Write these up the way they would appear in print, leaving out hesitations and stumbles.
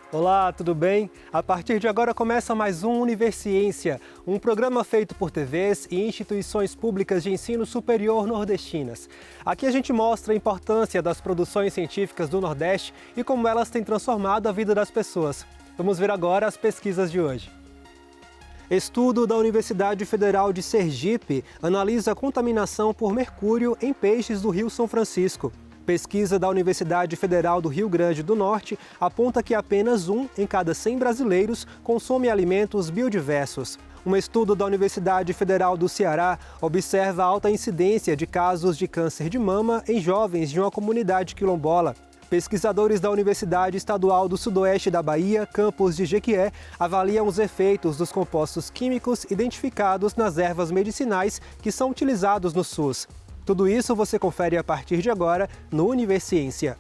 Olá, tudo bem? A partir de agora começa mais um Universiência, um programa feito por TVs e instituições públicas de ensino superior nordestinas. Aqui a gente mostra a importância das produções científicas do Nordeste e como elas têm transformado a vida das pessoas. Vamos ver agora as pesquisas de hoje. Estudo da Universidade Federal de Sergipe analisa a contaminação por mercúrio em peixes do Rio São Francisco. Pesquisa da Universidade Federal do Rio Grande do Norte aponta que apenas 1 em cada 100 brasileiros consome alimentos biodiversos. Um estudo da Universidade Federal do Ceará observa a alta incidência de casos de câncer de mama em jovens de uma comunidade quilombola. Pesquisadores da Universidade Estadual do Sudoeste da Bahia, campus de Jequié, avaliam os efeitos dos compostos químicos identificados nas ervas medicinais que são utilizados no SUS. Tudo isso você confere a partir de agora no Universiência.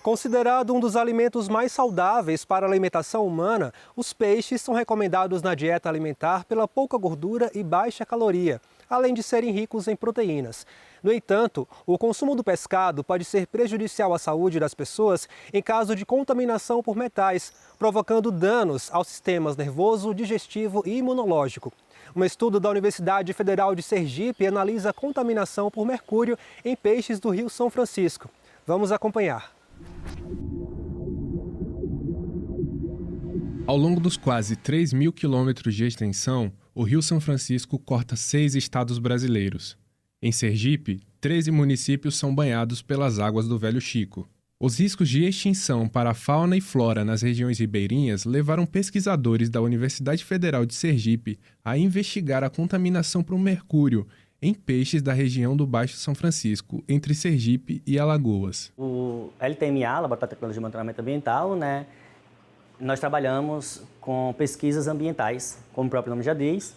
Considerado um dos alimentos mais saudáveis para a alimentação humana, os peixes são recomendados na dieta alimentar pela pouca gordura e baixa caloria, além de serem ricos em proteínas. No entanto, o consumo do pescado pode ser prejudicial à saúde das pessoas em caso de contaminação por metais, provocando danos aos sistemas nervoso, digestivo e imunológico. Um estudo da Universidade Federal de Sergipe analisa a contaminação por mercúrio em peixes do Rio São Francisco. Vamos acompanhar. Ao longo dos quase 3.000 quilômetros de extensão, o Rio São Francisco corta 6 estados brasileiros. Em Sergipe, 13 municípios são banhados pelas águas do Velho Chico. Os riscos de extinção para a fauna e flora nas regiões ribeirinhas levaram pesquisadores da Universidade Federal de Sergipe a investigar a contaminação por mercúrio em peixes da região do Baixo São Francisco, entre Sergipe e Alagoas. O LTMA, Laboratório de Tecnologia e Monitoramento Ambiental, nós trabalhamos com pesquisas ambientais, como o próprio nome já diz,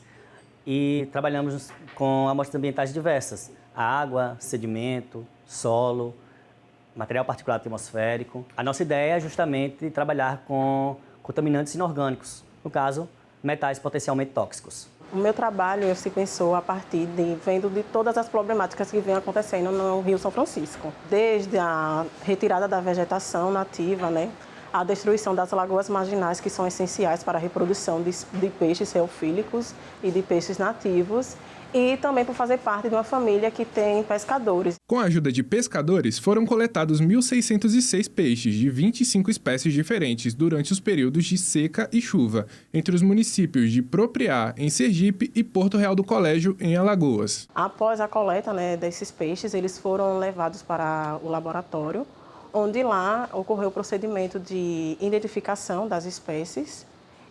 e trabalhamos com amostras ambientais diversas: água, sedimento, solo, material particulado atmosférico. A nossa ideia é justamente trabalhar com contaminantes inorgânicos, no caso, metais potencialmente tóxicos. O meu trabalho se pensou a partir vendo de todas as problemáticas que vêm acontecendo no Rio São Francisco. Desde a retirada da vegetação nativa, a destruição das lagoas marginais, que são essenciais para a reprodução de peixes reofílicos e de peixes nativos, e também por fazer parte de uma família que tem pescadores. Com a ajuda de pescadores, foram coletados 1.606 peixes de 25 espécies diferentes durante os períodos de seca e chuva, entre os municípios de Propriá, em Sergipe, e Porto Real do Colégio, em Alagoas. Após a coleta desses peixes, eles foram levados para o laboratório, onde lá ocorreu o procedimento de identificação das espécies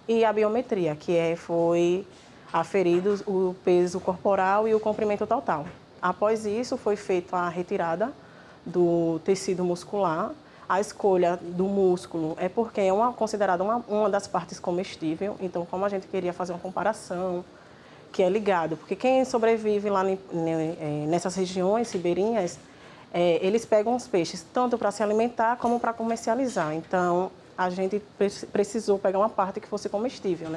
e a biometria, foi aferidos o peso corporal e o comprimento total. Após isso, foi feita a retirada do tecido muscular. A escolha do músculo é porque é considerada uma das partes comestível. Então, como a gente queria fazer uma comparação, que é ligado, porque quem sobrevive lá nessas regiões ribeirinhas, eles pegam os peixes tanto para se alimentar como para comercializar. Então, a gente precisou pegar uma parte que fosse comestível,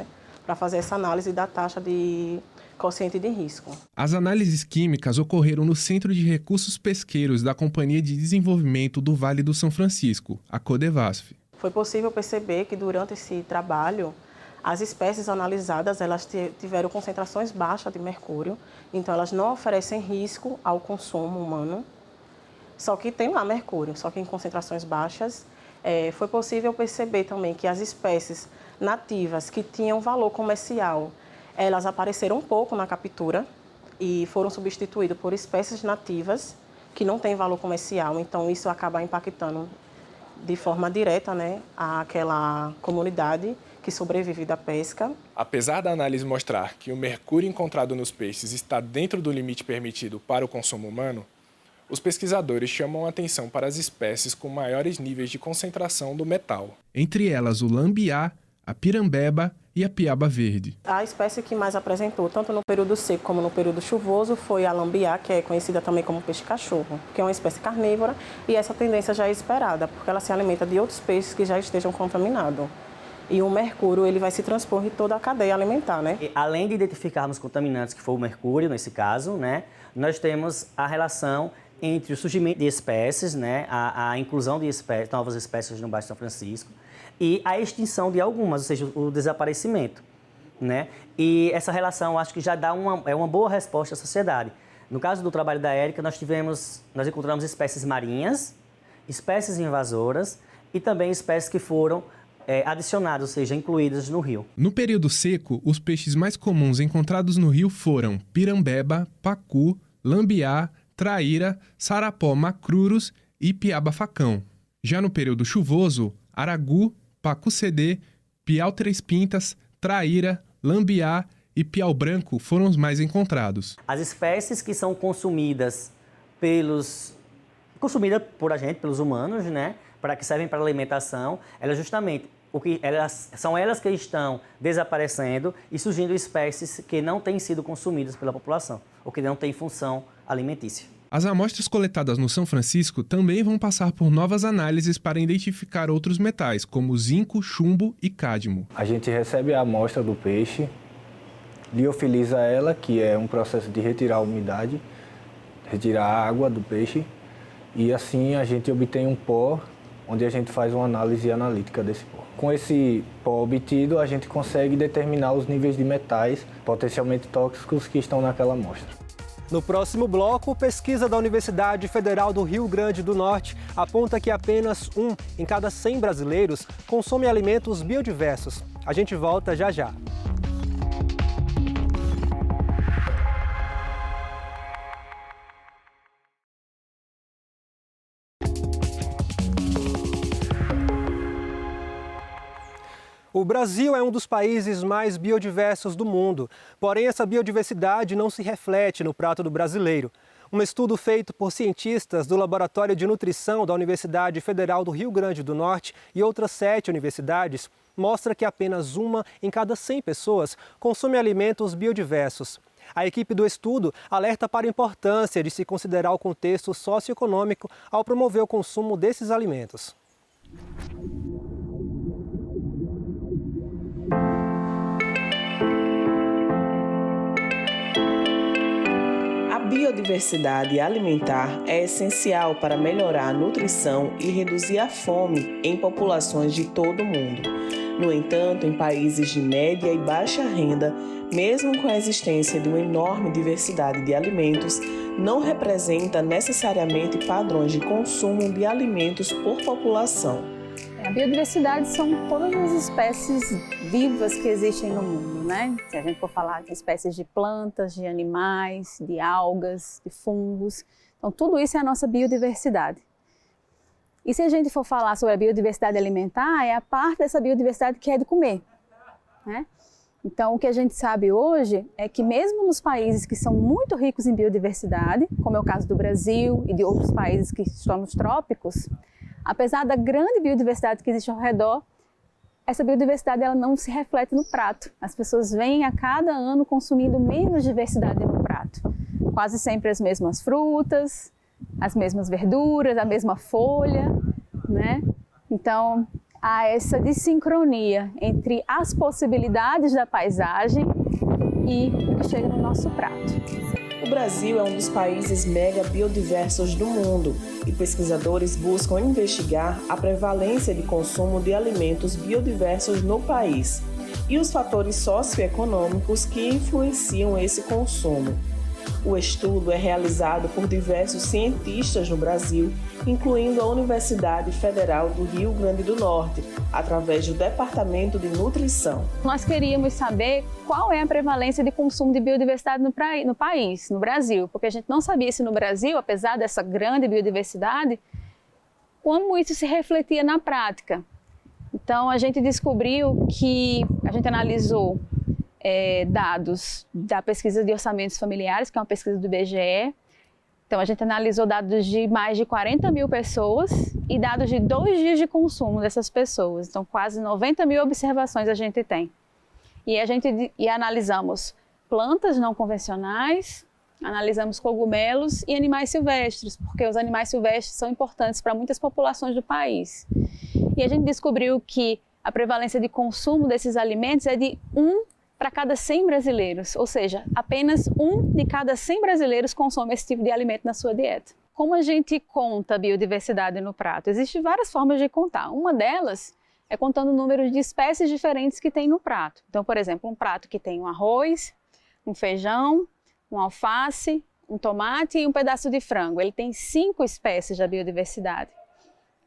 para fazer essa análise da taxa de quociente de risco. As análises químicas ocorreram no Centro de Recursos Pesqueiros da Companhia de Desenvolvimento do Vale do São Francisco, a Codevasf. Foi possível perceber que durante esse trabalho, as espécies analisadas elas tiveram concentrações baixas de mercúrio, então elas não oferecem risco ao consumo humano, só que tem lá mercúrio, só que em concentrações baixas. Foi possível perceber também que as espécies nativas que tinham valor comercial, elas apareceram um pouco na captura e foram substituídas por espécies nativas que não têm valor comercial. Então, isso acaba impactando de forma direta aquela comunidade que sobrevive da pesca. Apesar da análise mostrar que o mercúrio encontrado nos peixes está dentro do limite permitido para o consumo humano, os pesquisadores chamam a atenção para as espécies com maiores níveis de concentração do metal. Entre elas o lambiá, a pirambeba e a piaba verde. A espécie que mais apresentou, tanto no período seco como no período chuvoso, foi a lambiá, que é conhecida também como peixe-cachorro, que é uma espécie carnívora, e essa tendência já é esperada, porque ela se alimenta de outros peixes que já estejam contaminados. E o mercúrio ele vai se transpor em toda a cadeia alimentar, né? E, além de identificarmos contaminantes, que foi o mercúrio nesse caso, né, nós temos a relação entre o surgimento de espécies, né, a inclusão de espécies, novas espécies no Baixo São Francisco, e a extinção de algumas, ou seja, o desaparecimento, né? E essa relação, acho que já dá uma boa resposta à sociedade. No caso do trabalho da Érica, nós encontramos espécies marinhas, espécies invasoras e também espécies que foram adicionadas, ou seja, incluídas no rio. No período seco, os peixes mais comuns encontrados no rio foram pirambeba, pacu, lambiá, traíra, sarapó macrurus e piaba-facão. Já no período chuvoso, aragu, pacu-cedê, piau três pintas, traíra, lambiá e piau branco foram os mais encontrados. As espécies que são consumidas por a gente, pelos humanos, né, que servem para alimentação, elas justamente são elas que estão desaparecendo e surgindo espécies que não têm sido consumidas pela população, ou que não têm função alimentícia. As amostras coletadas no São Francisco também vão passar por novas análises para identificar outros metais, como zinco, chumbo e cádmio. A gente recebe a amostra do peixe, liofiliza ela, que é um processo de retirar a umidade, retirar a água do peixe, e assim a gente obtém um pó, onde a gente faz uma análise analítica desse pó. Com esse pó obtido, a gente consegue determinar os níveis de metais potencialmente tóxicos que estão naquela amostra. No próximo bloco, pesquisa da Universidade Federal do Rio Grande do Norte aponta que apenas 1 em cada 100 brasileiros consome alimentos biodiversos. A gente volta já já. O Brasil é um dos países mais biodiversos do mundo, porém essa biodiversidade não se reflete no prato do brasileiro. Um estudo feito por cientistas do Laboratório de Nutrição da Universidade Federal do Rio Grande do Norte e outras 7 universidades mostra que apenas 1 em cada 100 pessoas consome alimentos biodiversos. A equipe do estudo alerta para a importância de se considerar o contexto socioeconômico ao promover o consumo desses alimentos. A biodiversidade alimentar é essencial para melhorar a nutrição e reduzir a fome em populações de todo o mundo. No entanto, em países de média e baixa renda, mesmo com a existência de uma enorme diversidade de alimentos, não representa necessariamente padrões de consumo de alimentos por população. A biodiversidade são todas as espécies vivas que existem no mundo, né? Se a gente for falar de espécies de plantas, de animais, de algas, de fungos, então tudo isso é a nossa biodiversidade. E se a gente for falar sobre a biodiversidade alimentar, é a parte dessa biodiversidade que é de comer, né? Então, o que a gente sabe hoje é que mesmo nos países que são muito ricos em biodiversidade, como é o caso do Brasil e de outros países que estão nos trópicos, apesar da grande biodiversidade que existe ao redor, essa biodiversidade ela não se reflete no prato. As pessoas vêm a cada ano consumindo menos diversidade no prato. Quase sempre as mesmas frutas, as mesmas verduras, a mesma folha, né? Então, há essa dissincronia entre as possibilidades da paisagem e o que chega no nosso prato. O Brasil é um dos países mega biodiversos do mundo e pesquisadores buscam investigar a prevalência de consumo de alimentos biodiversos no país e os fatores socioeconômicos que influenciam esse consumo. O estudo é realizado por diversos cientistas no Brasil, incluindo a Universidade Federal do Rio Grande do Norte, através do Departamento de Nutrição. Nós queríamos saber qual é a prevalência de consumo de biodiversidade no país, no Brasil, porque a gente não sabia se no Brasil, apesar dessa grande biodiversidade, como isso se refletia na prática. Então, a gente descobriu que a gente analisou dados da pesquisa de orçamentos familiares, que é uma pesquisa do IBGE, Então, a gente analisou dados de mais de 40 mil pessoas e dados de 2 dias de consumo dessas pessoas. Então, quase 90 mil observações a gente tem. E analisamos plantas não convencionais, analisamos cogumelos e animais silvestres, porque os animais silvestres são importantes para muitas populações do país. E a gente descobriu que a prevalência de consumo desses alimentos é de 1 para cada 100 brasileiros, ou seja, apenas 1 de cada 100 brasileiros consome esse tipo de alimento na sua dieta. Como a gente conta a biodiversidade no prato? Existem várias formas de contar. Uma delas é contando o número de espécies diferentes que tem no prato. Então, por exemplo, um prato que tem um arroz, um feijão, um alface, um tomate e um pedaço de frango. Ele tem 5 espécies da biodiversidade,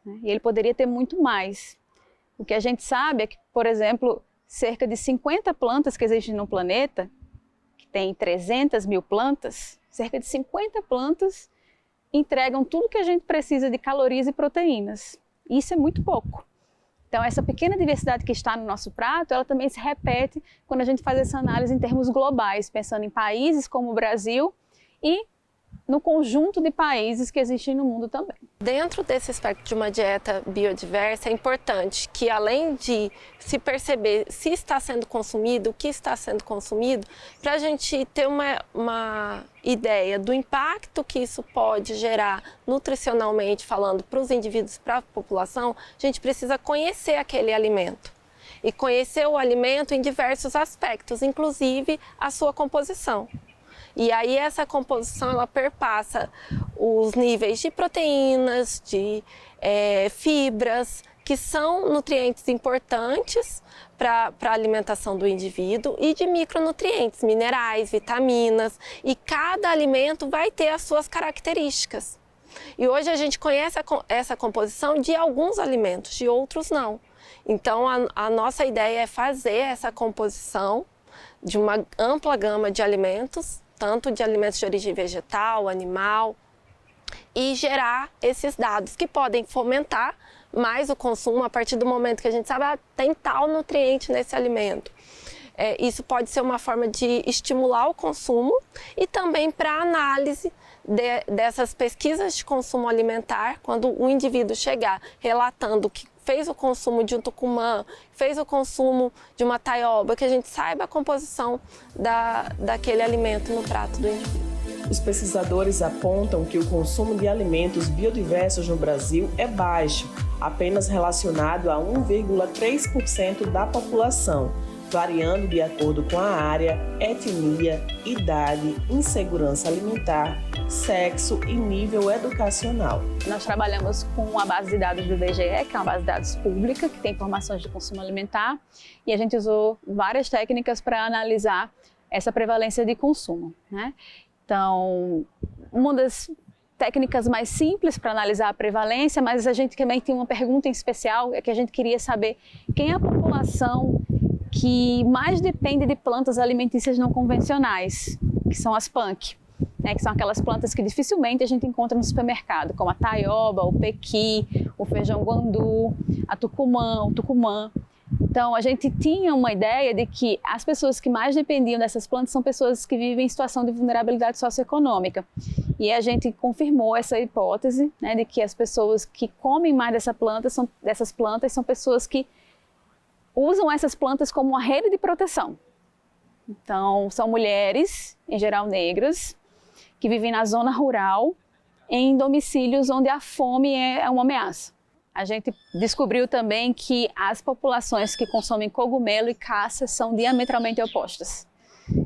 né? E ele poderia ter muito mais. O que a gente sabe é que, por exemplo, cerca de 50 plantas que existem no planeta, que tem 300 mil plantas, cerca de 50 plantas entregam tudo que a gente precisa de calorias e proteínas. Isso é muito pouco. Então, essa pequena diversidade que está no nosso prato, ela também se repete quando a gente faz essa análise em termos globais, pensando em países como o Brasil e no conjunto de países que existem no mundo também. Dentro desse aspecto de uma dieta biodiversa, é importante que, além de se perceber se está sendo consumido, o que está sendo consumido, para a gente ter uma ideia do impacto que isso pode gerar nutricionalmente falando para os indivíduos, para a população, a gente precisa conhecer aquele alimento. E conhecer o alimento em diversos aspectos, inclusive a sua composição. E aí essa composição ela perpassa os níveis de proteínas, de fibras, que são nutrientes importantes para a alimentação do indivíduo, e de micronutrientes, minerais, vitaminas, e cada alimento vai ter as suas características. E hoje a gente conhece essa composição de alguns alimentos, de outros não. Então a nossa ideia é fazer essa composição de uma ampla gama de alimentos, tanto de alimentos de origem vegetal, animal, e gerar esses dados que podem fomentar mais o consumo a partir do momento que a gente sabe tem tal nutriente nesse alimento. Isso pode ser uma forma de estimular o consumo e também para análise dessas pesquisas de consumo alimentar, quando o indivíduo chegar relatando que fez o consumo de um tucumã, fez o consumo de uma taioba, que a gente saiba a composição daquele alimento no prato do indivíduo. Os pesquisadores apontam que o consumo de alimentos biodiversos no Brasil é baixo, apenas relacionado a 1,3% da população, variando de acordo com a área, etnia, idade, insegurança alimentar, sexo e nível educacional. Nós trabalhamos com a base de dados do IBGE, que é uma base de dados pública, que tem informações de consumo alimentar, e a gente usou várias técnicas para analisar essa prevalência de consumo, né? Então, uma das técnicas mais simples para analisar a prevalência, mas a gente também tem uma pergunta em especial, é que a gente queria saber quem é a população que mais depende de plantas alimentícias não convencionais, que são as PANC, né, que são aquelas plantas que dificilmente a gente encontra no supermercado, como a taioba, o pequi, o feijão guandu, a tucumã, o tucumã. Então, a gente tinha uma ideia de que as pessoas que mais dependiam dessas plantas são pessoas que vivem em situação de vulnerabilidade socioeconômica. E a gente confirmou essa hipótese, né, de que as pessoas que comem mais dessas plantas são pessoas que usam essas plantas como uma rede de proteção. Então, são mulheres, em geral negras, que vivem na zona rural, em domicílios onde a fome é uma ameaça. A gente descobriu também que as populações que consomem cogumelo e caça são diametralmente opostas.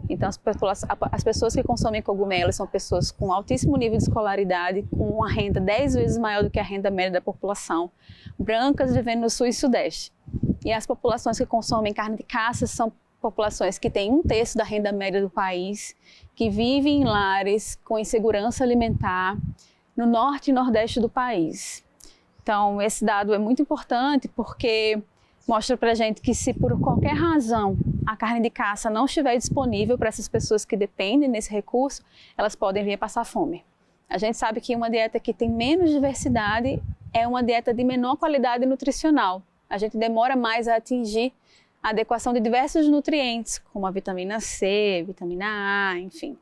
Então, as pessoas que consomem cogumelos são pessoas com altíssimo nível de escolaridade, com uma renda 10 vezes maior do que a renda média da população, brancas vivendo no sul e sudeste. E as populações que consomem carne de caça são populações que têm 1/3 da renda média do país, que vivem em lares com insegurança alimentar no norte e nordeste do país. Então, esse dado é muito importante porque mostra para a gente que se por qualquer razão a carne de caça não estiver disponível para essas pessoas que dependem desse recurso, elas podem vir a passar fome. A gente sabe que uma dieta que tem menos diversidade é uma dieta de menor qualidade nutricional. A gente demora mais a atingir a adequação de diversos nutrientes, como a vitamina C, vitamina A, enfim.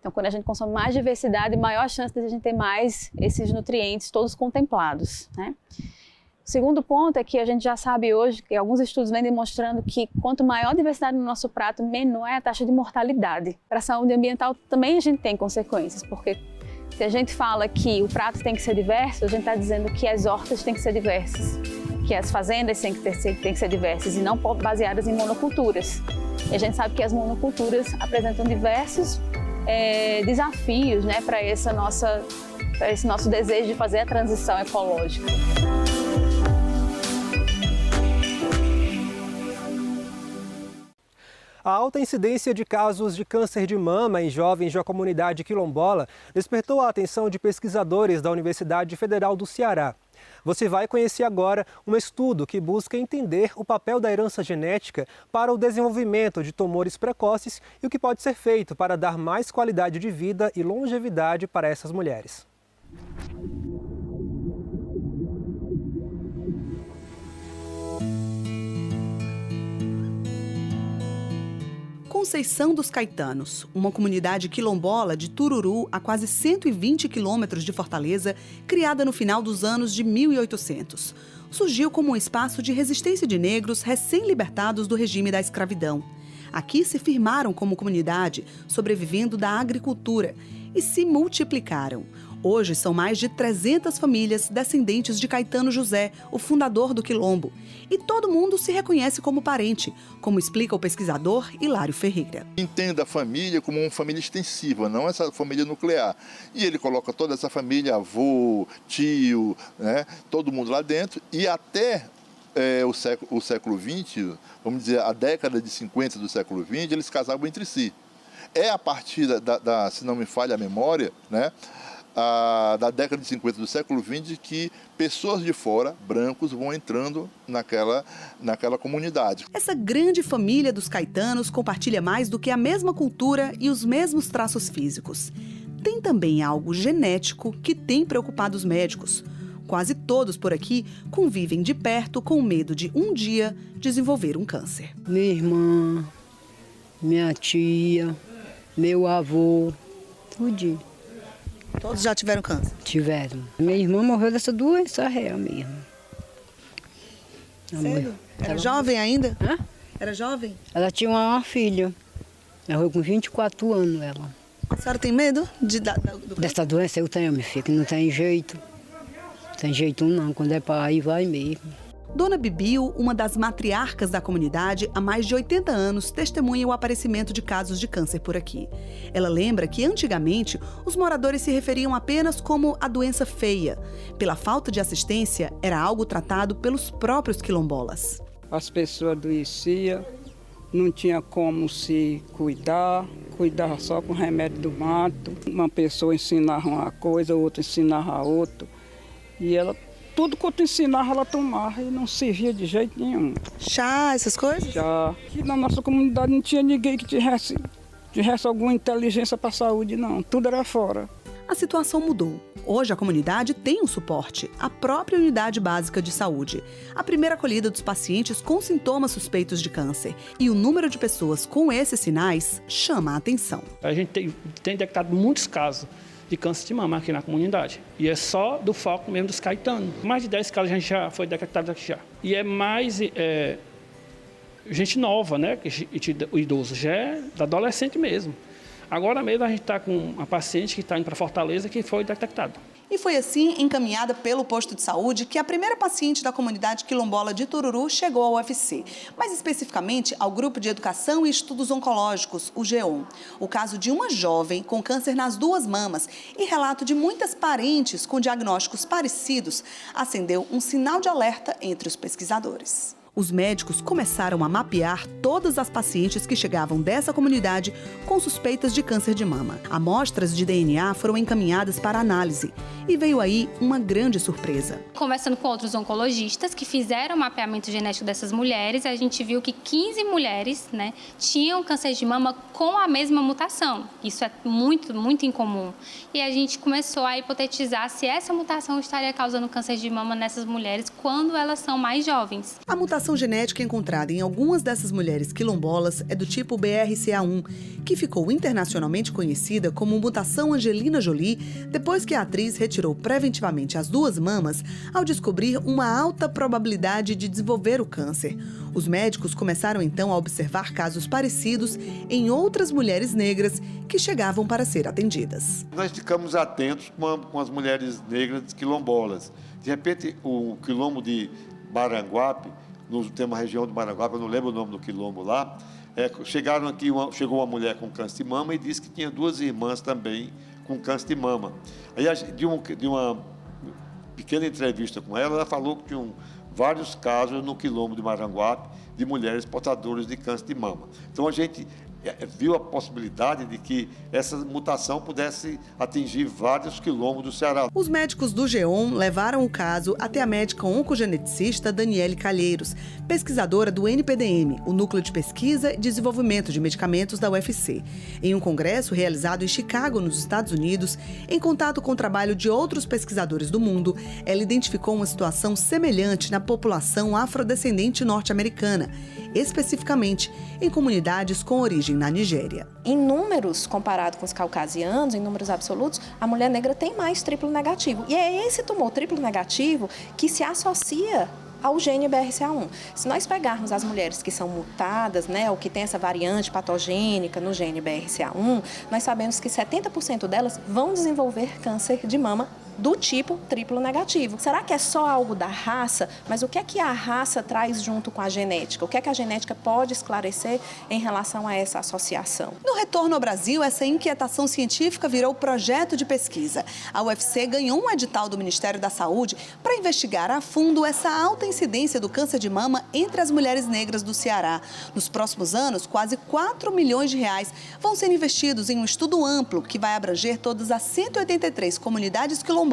Então, quando a gente consome mais diversidade, maior a chance de a gente ter mais esses nutrientes todos contemplados, né? O segundo ponto é que a gente já sabe hoje, que alguns estudos vêm demonstrando que quanto maior a diversidade no nosso prato, menor é a taxa de mortalidade. Para a saúde ambiental também a gente tem consequências, porque se a gente fala que o prato tem que ser diverso, a gente está dizendo que as hortas têm que ser diversas, que as fazendas têm que ser diversas e não baseadas em monoculturas. E a gente sabe que as monoculturas apresentam diversos desafios, né, para esse nosso desejo de fazer a transição ecológica. A alta incidência de casos de câncer de mama em jovens da comunidade quilombola despertou a atenção de pesquisadores da Universidade Federal do Ceará. Você vai conhecer agora um estudo que busca entender o papel da herança genética para o desenvolvimento de tumores precoces e o que pode ser feito para dar mais qualidade de vida e longevidade para essas mulheres. Conceição dos Caetanos, uma comunidade quilombola de Tururu, a quase 120 quilômetros de Fortaleza, criada no final dos anos de 1800. Surgiu como um espaço de resistência de negros recém-libertados do regime da escravidão. Aqui se firmaram como comunidade, sobrevivendo da agricultura, e se multiplicaram. Hoje são mais de 300 famílias descendentes de Caetano José, o fundador do Quilombo. E todo mundo se reconhece como parente, como explica o pesquisador Hilário Ferreira. Entenda a família como uma família extensiva, não essa família nuclear. E ele coloca toda essa família, avô, tio, né, todo mundo lá dentro. E até o século XX, vamos dizer, a década de 50 do século XX, eles casavam entre si. É a partir se não me falha a memória, né, da década de 50 do século XX que pessoas de fora, brancos, vão entrando naquela comunidade. Essa grande família dos caetanos compartilha mais do que a mesma cultura e os mesmos traços físicos. Tem também algo genético que tem preocupado os médicos. Quase todos por aqui convivem de perto com medo de um dia desenvolver um câncer. Minha irmã, minha tia, meu avô, tudinho. Todos já tiveram câncer? Tiveram. Minha irmã morreu dessa doença real mesmo. Sério? Era jovem ainda? Hã? Era jovem? Ela tinha uma filha. Ela foi com 24 anos, ela. A senhora tem medo dessa doença? Eu tenho, minha filha, que não tem jeito. Não tem jeito não, quando é para ir, vai mesmo. Dona Bibiu, uma das matriarcas da comunidade, há mais de 80 anos, testemunha o aparecimento de casos de câncer por aqui. Ela lembra que, antigamente, os moradores se referiam apenas como a doença feia. Pela falta de assistência, era algo tratado pelos próprios quilombolas. As pessoas adoeciam, não tinha como se cuidava só com remédio do mato. Uma pessoa ensinava uma coisa, outra ensinava outra. E ela... Tudo quanto ensinava, ela tomava e não servia de jeito nenhum. Chá, essas coisas? Chá. Aqui na nossa comunidade não tinha ninguém que tivesse alguma inteligência para a saúde, não. Tudo era fora. A situação mudou. Hoje a comunidade tem um suporte, a própria unidade básica de saúde. A primeira acolhida dos pacientes com sintomas suspeitos de câncer. E o número de pessoas com esses sinais chama a atenção. A gente tem detectado muitos casos de câncer de mama aqui na comunidade. E é só do foco mesmo dos caetanos. Mais de 10 casos a gente já foi detectado aqui já. E é mais gente nova, né? O idoso já é adolescente mesmo. Agora mesmo a gente está com uma paciente que está indo para Fortaleza que foi detectada. E foi assim, encaminhada pelo posto de saúde, que a primeira paciente da comunidade quilombola de Tururu chegou ao UFC, mais especificamente ao Grupo de Educação e Estudos Oncológicos, o GEON. O caso de uma jovem com câncer nas duas mamas e relato de muitas parentes com diagnósticos parecidos acendeu um sinal de alerta entre os pesquisadores. Os médicos começaram a mapear todas as pacientes que chegavam dessa comunidade com suspeitas de câncer de mama. Amostras de DNA foram encaminhadas para análise e veio aí uma grande surpresa. Conversando com outros oncologistas que fizeram o mapeamento genético dessas mulheres, a gente viu que 15 mulheres, né, tinham câncer de mama com a mesma mutação. Isso é muito, muito incomum. E a gente começou a hipotetizar se essa mutação estaria causando câncer de mama nessas mulheres quando elas são mais jovens. A mutação mutação genética encontrada em algumas dessas mulheres quilombolas é do tipo BRCA1, que ficou internacionalmente conhecida como mutação Angelina Jolie, depois que a atriz retirou preventivamente as 2 mamas ao descobrir uma alta probabilidade de desenvolver o câncer. Os médicos começaram então a observar casos parecidos em outras mulheres negras que chegavam para ser atendidas. Nós ficamos atentos com as mulheres negras quilombolas. De repente, o quilombo de Maranguape, tem uma região de Maranguape, eu não lembro o nome do quilombo lá, chegou uma mulher com câncer de mama e disse que tinha 2 irmãs também com câncer de mama. Aí, de uma pequena entrevista com ela, ela falou que tinham vários casos no quilombo de Maranguape de mulheres portadoras de câncer de mama. Então, a gente viu a possibilidade de que essa mutação pudesse atingir vários quilombos do Ceará. Os médicos do GEON levaram o caso até a médica oncogeneticista Daniele Calheiros, pesquisadora do NPDM, o Núcleo de Pesquisa e Desenvolvimento de Medicamentos da UFC. Em um congresso realizado em Chicago, nos Estados Unidos, em contato com o trabalho de outros pesquisadores do mundo, ela identificou uma situação semelhante na população afrodescendente norte-americana, especificamente em comunidades com origem na Nigéria. Em números, comparado com os caucasianos, em números absolutos, a mulher negra tem mais triplo negativo. E é esse tumor triplo negativo que se associa ao gene BRCA1. Se nós pegarmos as mulheres que são mutadas, ou que tem essa variante patogênica no gene BRCA1, nós sabemos que 70% delas vão desenvolver câncer de mama do tipo triplo negativo. Será que é só algo da raça? Mas o que é que a raça traz junto com a genética? O que é que a genética pode esclarecer em relação a essa associação? No retorno ao Brasil, essa inquietação científica virou projeto de pesquisa. A UFC ganhou um edital do Ministério da Saúde para investigar a fundo essa alta incidência do câncer de mama entre as mulheres negras do Ceará. Nos próximos anos, quase 4 milhões de reais vão ser investidos em um estudo amplo que vai abranger todas as 183 comunidades quilombolas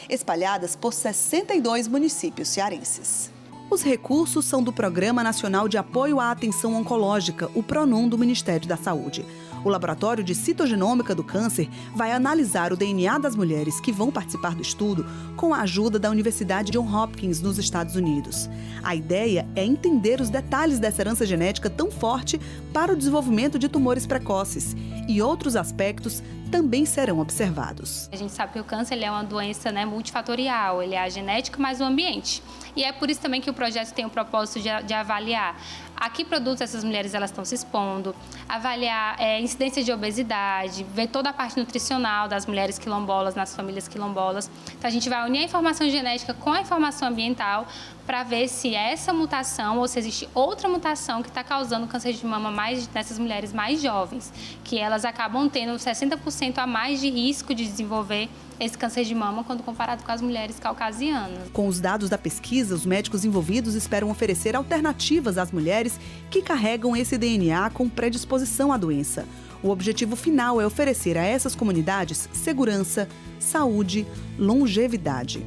espalhadas por 62 municípios cearenses. Os recursos são do Programa Nacional de Apoio à Atenção Oncológica, o PRONUM do Ministério da Saúde. O Laboratório de Citogenômica do Câncer vai analisar o DNA das mulheres que vão participar do estudo com a ajuda da Universidade Johns Hopkins, nos Estados Unidos. A ideia é entender os detalhes dessa herança genética tão forte para o desenvolvimento de tumores precoces, e outros aspectos também serão observados. A gente sabe que o câncer é uma doença multifatorial, ele é a genética mais o ambiente. E é por isso também que o projeto tem o propósito de avaliar a que produtos essas mulheres elas estão se expondo, avaliar incidência de obesidade, ver toda a parte nutricional das mulheres quilombolas, nas famílias quilombolas. Então a gente vai unir a informação genética com a informação ambiental para ver se essa mutação ou se existe outra mutação que está causando câncer de mama nessas mulheres mais jovens, que elas acabam tendo 60% a mais de risco de desenvolver esse câncer de mama quando comparado com as mulheres caucasianas. Com os dados da pesquisa, os médicos envolvidos esperam oferecer alternativas às mulheres que carregam esse DNA com predisposição à doença. O objetivo final é oferecer a essas comunidades segurança, saúde, longevidade.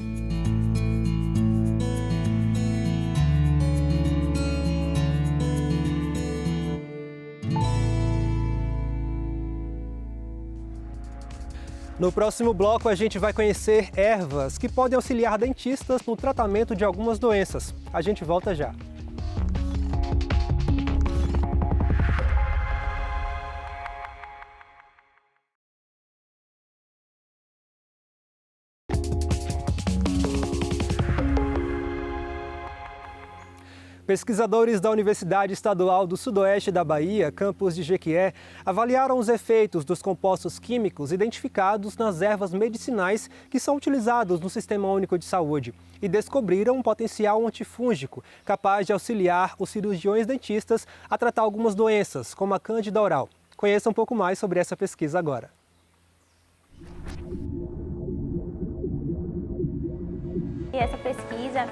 No próximo bloco, a gente vai conhecer ervas que podem auxiliar dentistas no tratamento de algumas doenças. A gente volta já. Pesquisadores da Universidade Estadual do Sudoeste da Bahia, campus de Jequié, avaliaram os efeitos dos compostos químicos identificados nas ervas medicinais que são utilizados no Sistema Único de Saúde e descobriram um potencial antifúngico capaz de auxiliar os cirurgiões dentistas a tratar algumas doenças, como a cândida oral. Conheça um pouco mais sobre essa pesquisa agora. E essa pesquisa,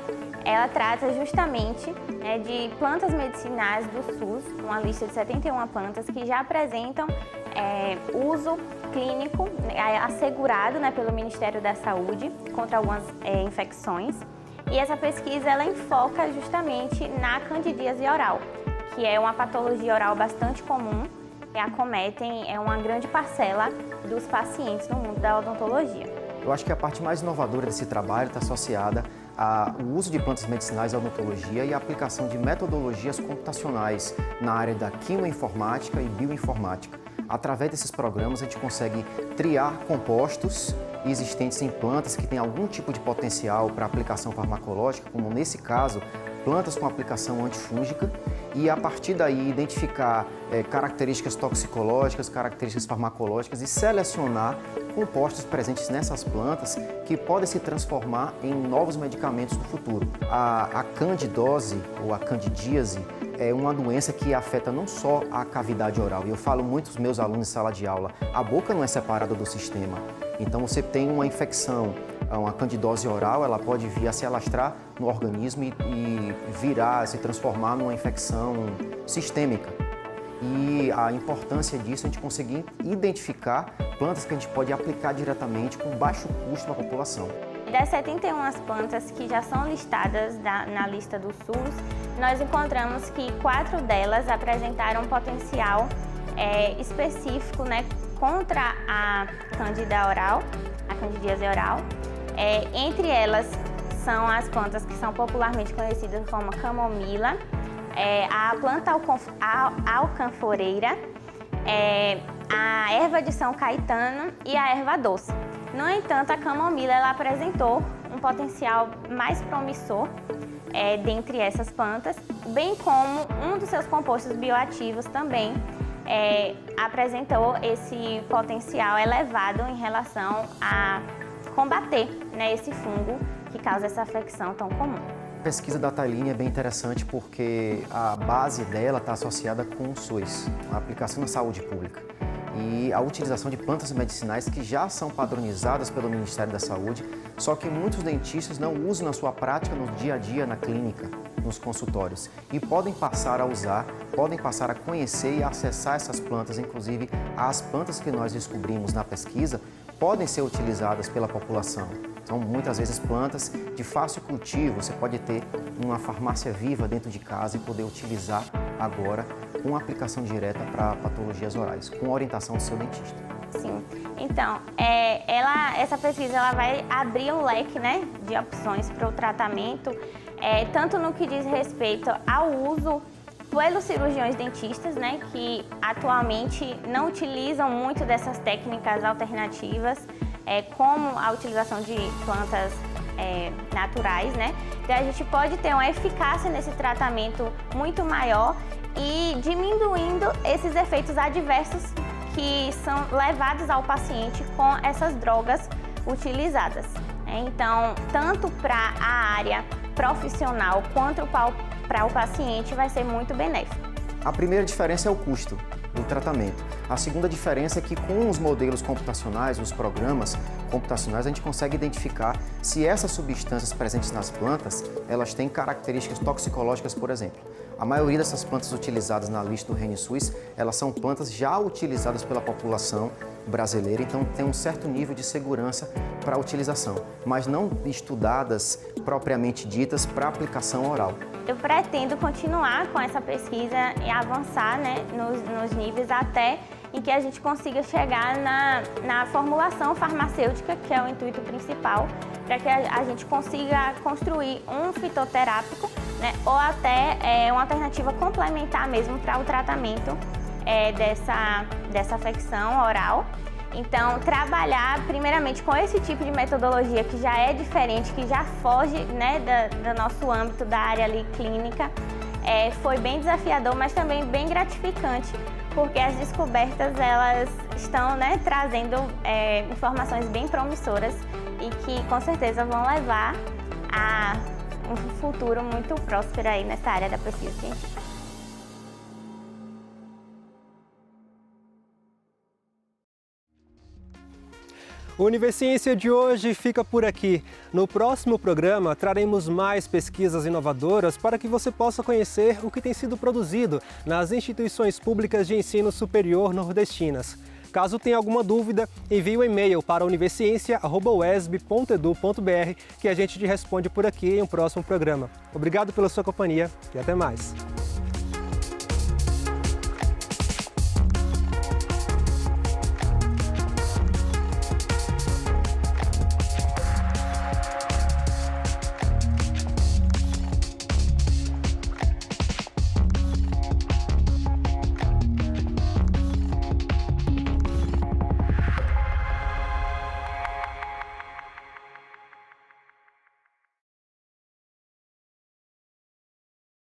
ela trata justamente de plantas medicinais do SUS, uma lista de 71 plantas que já apresentam uso clínico assegurado pelo Ministério da Saúde contra algumas infecções. E essa pesquisa ela enfoca justamente na candidíase oral, que é uma patologia oral bastante comum e acometem uma grande parcela dos pacientes no mundo da odontologia. Eu acho que a parte mais inovadora desse trabalho está associada o uso de plantas medicinais, a odontologia e a aplicação de metodologias computacionais na área da quimioinformática e bioinformática. Através desses programas, a gente consegue triar compostos existentes em plantas que têm algum tipo de potencial para aplicação farmacológica, como nesse caso, plantas com aplicação antifúngica, e a partir daí identificar características toxicológicas, características farmacológicas e selecionar compostos presentes nessas plantas que podem se transformar em novos medicamentos no futuro. A candidose ou a candidíase é uma doença que afeta não só a cavidade oral, e eu falo muito aos meus alunos em sala de aula, a boca não é separada do sistema. Então você tem uma infecção, uma candidose oral, ela pode vir a se alastrar no organismo e virar, se transformar numa infecção sistêmica. E a importância disso é a gente conseguir identificar plantas que a gente pode aplicar diretamente com baixo custo para a população. Das 71 plantas que já são listadas na lista do SUS, nós encontramos que 4 delas apresentaram potencial específico, né, contra a candida oral, a candidíase oral. Entre elas são as plantas que são popularmente conhecidas como camomila, a planta alcanforeira, a erva de São Caetano e a erva doce. No entanto, a camomila ela apresentou um potencial mais promissor dentre essas plantas, bem como um dos seus compostos bioativos também apresentou esse potencial elevado em relação a combater, né, esse fungo que causa essa infecção tão comum. A pesquisa da Tailine é bem interessante porque a base dela está associada com o SUS, a aplicação na saúde pública, e a utilização de plantas medicinais que já são padronizadas pelo Ministério da Saúde, só que muitos dentistas não usam na sua prática no dia a dia, na clínica, nos consultórios, e podem passar a usar, podem passar a conhecer e acessar essas plantas, inclusive as plantas que nós descobrimos na pesquisa podem ser utilizadas pela população. São muitas vezes plantas de fácil cultivo, você pode ter uma farmácia viva dentro de casa e poder utilizar agora com aplicação direta para patologias orais, com orientação do seu dentista. Sim, então, essa pesquisa ela vai abrir um leque, né, de opções para o tratamento, tanto no que diz respeito ao uso pelos cirurgiões dentistas, né, que atualmente não utilizam muito dessas técnicas alternativas, como a utilização de plantas naturais, né? Então a gente pode ter uma eficácia nesse tratamento muito maior e diminuindo esses efeitos adversos que são levados ao paciente com essas drogas utilizadas. Então, tanto para a área profissional quanto para o paciente vai ser muito benéfico. A primeira diferença é o custo do tratamento. A segunda diferença é que com os modelos computacionais, os programas computacionais, a gente consegue identificar se essas substâncias presentes nas plantas, elas têm características toxicológicas, por exemplo. A maioria dessas plantas utilizadas na lista do RenSUS, elas são plantas já utilizadas pela população brasileira, então tem um certo nível de segurança para a utilização, mas não estudadas propriamente ditas para aplicação oral. Eu pretendo continuar com essa pesquisa e avançar, né, nos níveis até em que a gente consiga chegar na formulação farmacêutica, que é o intuito principal, para que a gente consiga construir um fitoterápico, né, ou até uma alternativa complementar mesmo para o tratamento dessa afecção oral. Então, trabalhar primeiramente com esse tipo de metodologia que já é diferente, que já foge, né, do nosso âmbito da área ali clínica, foi bem desafiador, mas também bem gratificante, porque as descobertas elas estão, né, trazendo informações bem promissoras e que com certeza vão levar a um futuro muito próspero aí nessa área da pesquisa científica. O Universiência de hoje fica por aqui. No próximo programa, traremos mais pesquisas inovadoras para que você possa conhecer o que tem sido produzido nas instituições públicas de ensino superior nordestinas. Caso tenha alguma dúvida, envie um e-mail para universiencia@uesb.edu.br que a gente te responde por aqui em um próximo programa. Obrigado pela sua companhia e até mais.